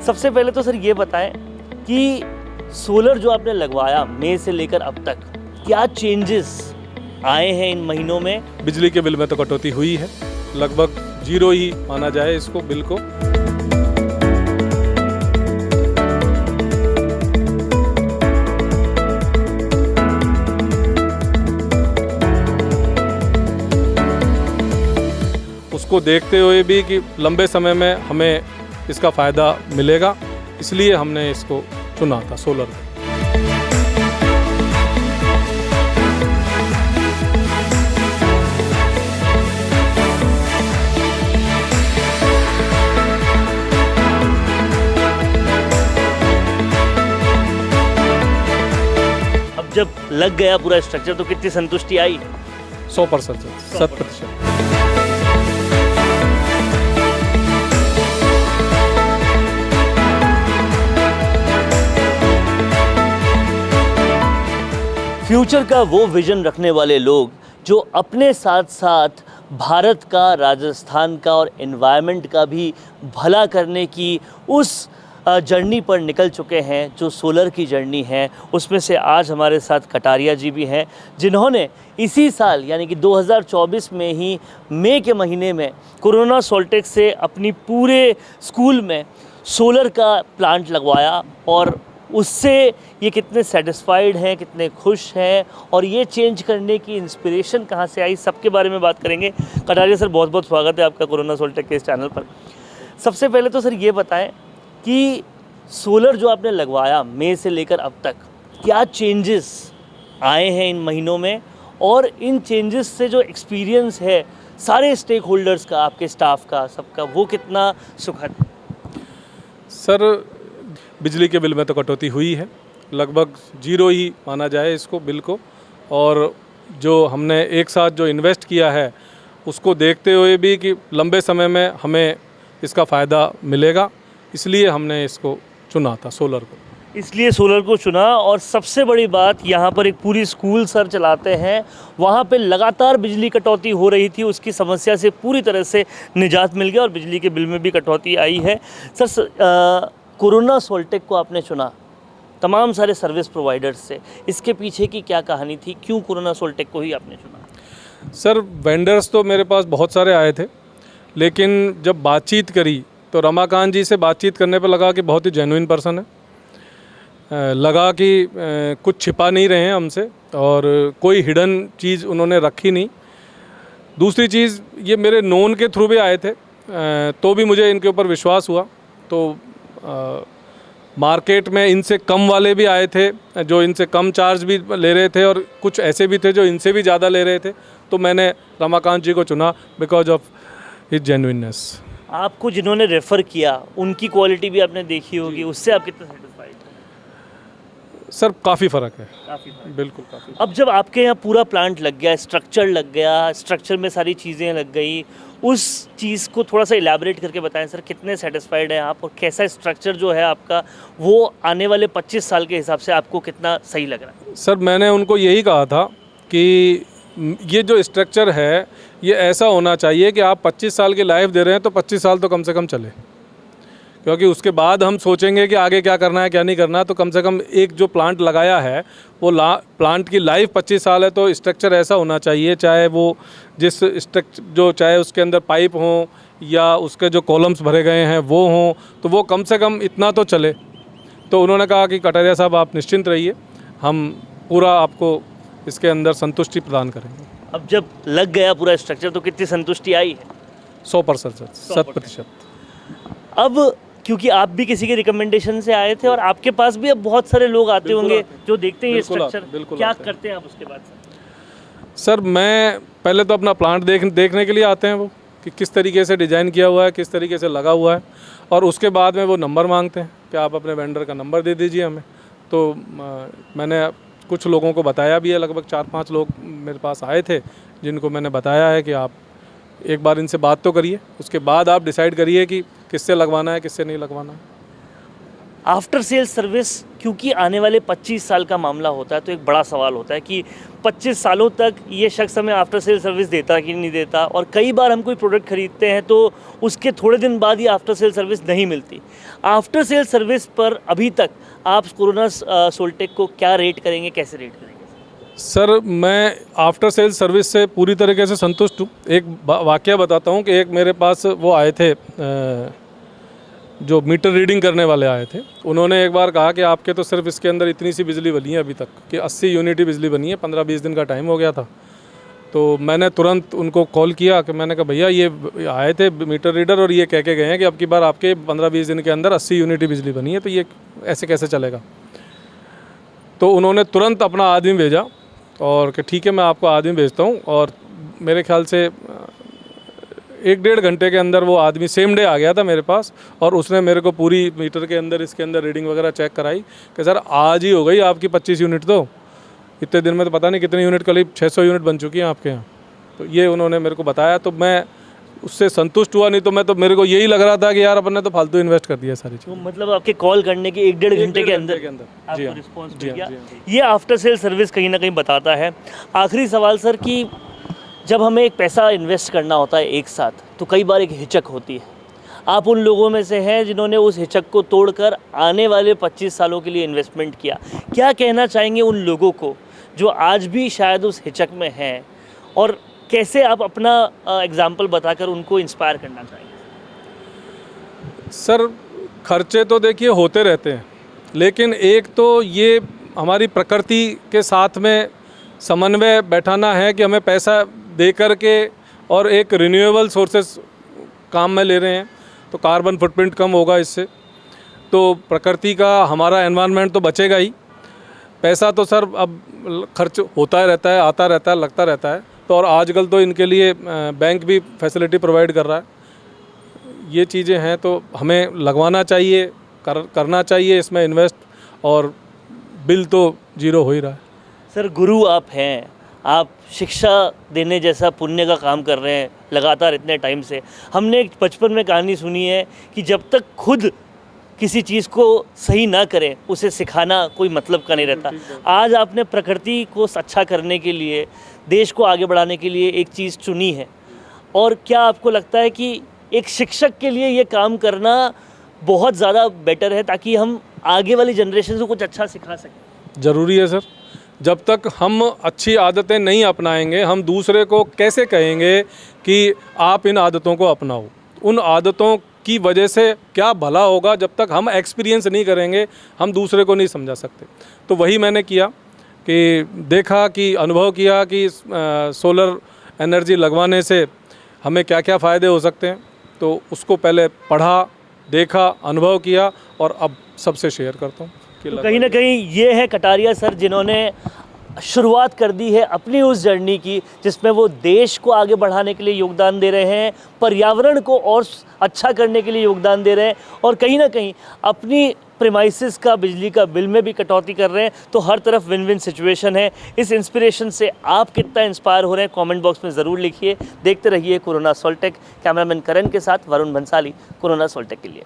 सबसे पहले तो सर ये बताएं कि सोलर जो आपने लगवाया मई से लेकर अब तक, क्या चेंजेस आए हैं इन महीनों में? बिजली के बिल में तो कटौती हुई है, लगभग जीरो ही माना जाए इसको बिल को। उसको देखते हुए भी कि लंबे समय में हमें इसका फ़ायदा मिलेगा, इसलिए हमने इसको चुना था सोलर को। अब जब लग गया पूरा स्ट्रक्चर तो कितनी संतुष्टि आई? 100%, 100%। फ्यूचर का वो विजन रखने वाले लोग जो अपने साथ साथ भारत का, राजस्थान का और एनवायरनमेंट का भी भला करने की उस जर्नी पर निकल चुके हैं, जो सोलर की जर्नी है, उसमें से आज हमारे साथ कटारिया जी भी हैं, जिन्होंने इसी साल यानी कि 2024 में ही मई के महीने में कोरोना सोल्टेक से अपनी पूरे स्कूल में सोलर का प्लांट लगवाया और उससे ये कितने सेटिस्फाइड हैं, कितने खुश हैं और ये चेंज करने की इंस्पिरेशन कहाँ से आई, सबके बारे में बात करेंगे। कटारिया सर, बहुत बहुत स्वागत है आपका कोरोना सोल्टेक के इस चैनल पर। सबसे पहले तो सर ये बताएं कि सोलर जो आपने लगवाया मई से लेकर अब तक, क्या चेंजेस आए हैं इन महीनों में और इन चेंजेस से जो एक्सपीरियंस है सारे स्टेक होल्डर्स का, आपके स्टाफ का, सबका, वो कितना सुखद? सर, बिजली के बिल में तो कटौती हुई है, लगभग जीरो ही माना जाए इसको बिल को। और जो हमने एक साथ जो इन्वेस्ट किया है उसको देखते हुए भी कि लंबे समय में हमें इसका फ़ायदा मिलेगा, इसलिए हमने इसको चुना था सोलर को। इसलिए सोलर को चुना। और सबसे बड़ी बात, यहाँ पर एक पूरी स्कूल सर चलाते हैं, वहाँ पे लगातार बिजली कटौती हो रही थी, उसकी समस्या से पूरी तरह से निजात मिल गया और बिजली के बिल में भी कटौती आई है। सर, कोरोना सोल्टेक को आपने चुना तमाम सारे सर्विस प्रोवाइडर्स से, इसके पीछे की क्या कहानी थी, क्यों कोरोना सोल्टेक को ही आपने चुना? सर, वेंडर्स तो मेरे पास बहुत सारे आए थे, लेकिन जब बातचीत करी तो रमाकांत जी से बातचीत करने पर लगा कि बहुत ही जेन्युइन पर्सन है, लगा कि कुछ छिपा नहीं रहे हैं हमसे और कोई हिडन चीज़ उन्होंने रखी नहीं। दूसरी चीज़, ये मेरे नोन के थ्रू भी आए थे, तो भी मुझे इनके ऊपर विश्वास हुआ। तो मार्केट में इनसे कम वाले भी आए थे जो इनसे कम चार्ज भी ले रहे थे और कुछ ऐसे भी थे जो इनसे भी ज़्यादा ले रहे थे, तो मैंने रमाकांत जी को चुना बिकॉज ऑफ हिज जेन्युइननेस। आपको जिन्होंने रेफ़र किया उनकी क्वालिटी भी आपने देखी होगी, उससे आप कितने सेटिस्फाइड हैं? सर, काफ़ी फ़र्क है, काफ़ी फ़र्क। बिल्कुल काफ़ी। अब जब आपके यहाँ पूरा प्लांट लग गया, स्ट्रक्चर लग गया, स्ट्रक्चर में सारी चीज़ें लग गई, उस चीज़ को थोड़ा सा इलैबोरेट करके बताएं सर, कितने सेटिस्फाइड हैं आप और कैसा स्ट्रक्चर जो है आपका वो आने वाले 25 साल के हिसाब से आपको कितना सही लग रहा है? सर, मैंने उनको यही कहा था कि ये जो स्ट्रक्चर है ये ऐसा होना चाहिए कि आप 25 साल की लाइफ दे रहे हैं तो 25 साल तो कम से कम चले, क्योंकि उसके बाद हम सोचेंगे कि आगे क्या करना है क्या नहीं करना। तो कम से कम एक जो प्लांट लगाया है वो प्लांट की लाइफ 25 साल है, तो स्ट्रक्चर ऐसा होना चाहिए, चाहे वो जिस स्ट्रक्चर जो चाहे उसके अंदर पाइप हों या उसके जो कॉलम्स भरे गए हैं वो हों, तो वो कम से कम इतना तो चले। तो उन्होंने कहा कि कटारिया साहब, आप निश्चिंत रहिए, हम पूरा आपको इसके अंदर संतुष्टि प्रदान करेंगे। अब जब लग गया पूरा स्ट्रक्चर तो कितनी संतुष्टि आई है? 100%, 100%। अब क्योंकि आप भी किसी के रिकमेंडेशन से आए थे और आपके पास भी अब बहुत सारे लोग आते होंगे जो देखते हैं ये स्ट्रक्चर, क्या करते हैं आप उसके बाद? सर, मैं पहले तो अपना प्लांट देखने के लिए आते हैं वो कि किस तरीके से डिज़ाइन किया हुआ है, किस तरीके से लगा हुआ है, और उसके बाद में वो नंबर मांगते हैं कि आप अपने वेंडर का नंबर दे दीजिए हमें। तो मैंने कुछ लोगों को बताया भी है, लगभग 4-5 लोग मेरे पास आए थे जिनको मैंने बताया है कि आप एक बार इनसे बात तो करिए, उसके बाद आप डिसाइड करिए कि किससे लगवाना है किससे नहीं लगवाना है। आफ्टर सेल सर्विस, क्योंकि आने वाले 25 साल का मामला होता है, तो एक बड़ा सवाल होता है कि 25 सालों तक ये शख्स हमें आफ्टर सेल सर्विस देता कि नहीं देता। और कई बार हम कोई प्रोडक्ट खरीदते हैं तो उसके थोड़े दिन बाद ही आफ्टर सेल सर्विस नहीं मिलती। आफ्टर सेल सर्विस पर अभी तक आप कोरोना सोल्टेक को क्या रेट करेंगे, कैसे रेट करेंगे? सर, मैं आफ्टर सेल सर्विस से पूरी तरीके से संतुष्ट हूँ। एक वाकया बताता हूँ कि एक मेरे पास वो आए थे, जो मीटर रीडिंग करने वाले आए थे। उन्होंने एक बार कहा कि आपके तो सिर्फ इसके अंदर इतनी सी बिजली बनी है अभी तक, कि 80 यूनिट ही बिजली बनी है, 15-20 दिन का टाइम हो गया था। तो मैंने तुरंत उनको कॉल किया कि मैंने कहा भैया ये आए थे मीटर रीडर और ये कह के गए हैं कि अब की बार आपके 15-20 दिन के अंदर 80 यूनिट ही बिजली बनी है, तो ये ऐसे कैसे चलेगा। तो उन्होंने तुरंत अपना आदमी भेजा और कि ठीक है मैं आपको आदमी भेजता हूँ। और मेरे ख्याल से 1-1.5 घंटे के अंदर वो आदमी सेम डे आ गया था मेरे पास, और उसने मेरे को पूरी मीटर के अंदर इसके अंदर रीडिंग वगैरह चेक कराई कि सर आज ही हो गई आपकी 25 यूनिट, तो इतने दिन में तो पता नहीं कितनी यूनिट, करीब 600 यूनिट बन चुकी हैं आपके यहाँ। तो ये उन्होंने मेरे को बताया, तो मैं उससे संतुष्ट हुआ। नहीं तो मेरे को यही लग रहा था कि यार अपन ने तो फालतू इन्वेस्ट कर दिया सारी चीज़। तो मतलब आपके कॉल करने के 1-1.5 घंटे के अंदर आपको रिस्पॉन्स मिल गया। ये आफ्टर सेल सर्विस कहीं ना कहीं बताता है। आखिरी सवाल सर, कि जब हमें एक पैसा इन्वेस्ट करना होता है एक साथ, तो कई बार एक हिचक होती है। आप उन लोगों में से हैं जिन्होंने उस हिचक को तोड़कर आने वाले 25 सालों के लिए इन्वेस्टमेंट किया। क्या कहना चाहेंगे उन लोगों को जो आज भी शायद उस हिचक में हैं, और कैसे आप अपना एग्जाम्पल बताकर उनको इंस्पायर करना चाहेंगे? सर, खर्चे तो देखिए होते रहते हैं, लेकिन एक तो ये हमारी प्रकृति के साथ में समन्वय बैठाना है कि हमें पैसा दे कर के और एक रिन्यूएबल सोर्सेस काम में ले रहे हैं, तो कार्बन फुटप्रिंट कम होगा इससे, तो प्रकृति का हमारा एनवायरनमेंट तो बचेगा ही। पैसा तो सर अब खर्च होता रहता है, आता रहता है, लगता रहता है। तो और आजकल तो इनके लिए बैंक भी फैसिलिटी प्रोवाइड कर रहा है। ये चीज़ें हैं तो हमें लगवाना चाहिए, करना चाहिए इसमें इन्वेस्ट, और बिल तो जीरो हो ही रहा है। सर, गुरु आप हैं, आप शिक्षा देने जैसा पुण्य का काम कर रहे हैं लगातार इतने टाइम से। हमने एक बचपन में कहानी सुनी है कि जब तक खुद किसी चीज़ को सही ना करें, उसे सिखाना कोई मतलब का नहीं रहता। आज आपने प्रकृति को अच्छा करने के लिए, देश को आगे बढ़ाने के लिए एक चीज़ चुनी है, और क्या आपको लगता है कि एक शिक्षक के लिए ये काम करना बहुत ज़्यादा बेटर है, ताकि हम आगे वाली जनरेशन को कुछ अच्छा सिखा सकें? ज़रूरी है सर। जब तक हम अच्छी आदतें नहीं अपनाएंगे, हम दूसरे को कैसे कहेंगे कि आप इन आदतों को अपनाओ। उन आदतों की वजह से क्या भला होगा, जब तक हम एक्सपीरियंस नहीं करेंगे हम दूसरे को नहीं समझा सकते। तो वही मैंने किया कि देखा कि अनुभव किया कि सोलर एनर्जी लगवाने से हमें क्या क्या फ़ायदे हो सकते हैं। तो उसको पहले पढ़ा, देखा, अनुभव किया, और अब सबसे शेयर करता हूँ। तो कहीं ना कहीं ये है कटारिया सर, जिन्होंने शुरुआत कर दी है अपनी उस जर्नी की, जिसमें वो देश को आगे बढ़ाने के लिए योगदान दे रहे हैं, पर्यावरण को और अच्छा करने के लिए योगदान दे रहे हैं, और कहीं ना कहीं अपनी प्रीमाइसेस का बिजली का बिल में भी कटौती कर रहे हैं। तो हर तरफ विन विन सिचुएशन है। इस इंस्पिरेशन से आप कितना इंस्पायर हो रहे हैं, कमेंट बॉक्स में ज़रूर लिखिए। देखते रहिए कोरोना सोल्टेक। कैमरामैन करण के साथ वरुण भंसाली, कोरोना सोल्टेक के लिए।